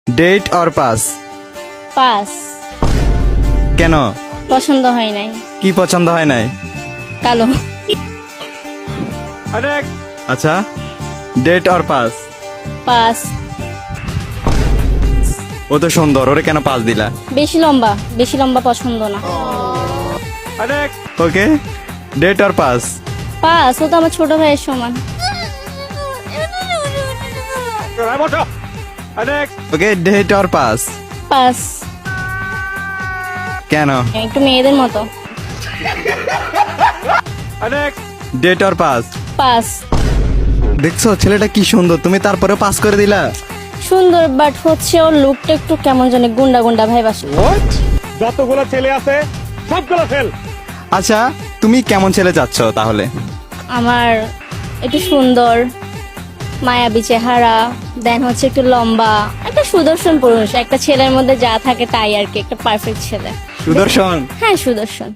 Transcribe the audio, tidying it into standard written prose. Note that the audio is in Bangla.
Date or pass? পাস। কেন? পছন্দ হয় নাই। কি পছন্দ হয় নাই? কালো। আচ্ছা, ডেট অর পাস? পাস। ও তো সুন্দর, ওরে কেন পাস দিলা? বেশি লম্বা পছন্দ না। Okay, date or pass? Pass. ও তো আমার ছোট ভাইয়ের সমান। Okay, date or pass? Pass. কেন? একটু মেয়েদের মতো। Date or pass? পাস। দেখছো ছেলেটা কি সুন্দর, তুমি তারপরে পাস করে দিলা? সুন্দর, বাট হচ্ছে ওর লুকটা একটু কেমন জানি গুন্ডা গুন্ডা ভাই বাসে। যতগুলো ছেলে আছে সবগুলো ফেল। আচ্ছা, তুমি কেমন ছেলে চাচ্ছ তাহলে? আমার একটু সুন্দর, মায়াবী চেহারা, দেন হচ্ছে একটু লম্বা, একটা সুদর্শন পুরুষ। একটা ছেলের মধ্যে যা থাকে তাই আর কি, একটা পারফেক্ট ছেলে। সুদর্শন? হ্যাঁ, সুদর্শন।